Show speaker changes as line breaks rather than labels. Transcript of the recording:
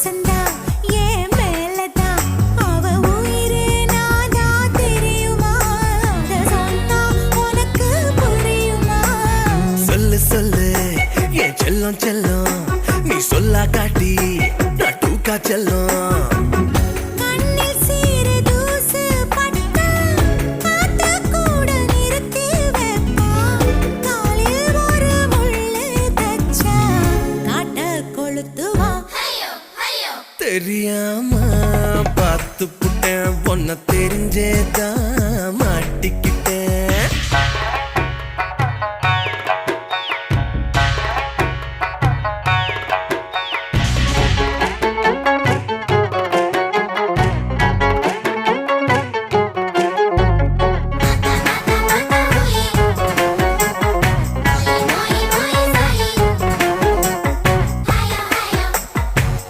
பாசந்தா ஏன் மேலதான் அவ உயிரே நானா தெரியுமா அத சொன்னா உனக்கு புரியுமா
சொல்லு சொல்லு என் செல்லம் செல்லம் நீ சொல்லா காட்டி நான் தூக்கா செல்லம்
கண்ணில் சீறு தூசு பட்டா காத்து கூட நிறுத்தி வைப்பா காலில் ஒரு முள்ளு தச்சா காட்ட கொளுத்துவா
தெரியாம பார்த்து புட்டேன் பொண்ண தெரிஞ்சேதான் மாட்டிக்கிட்ட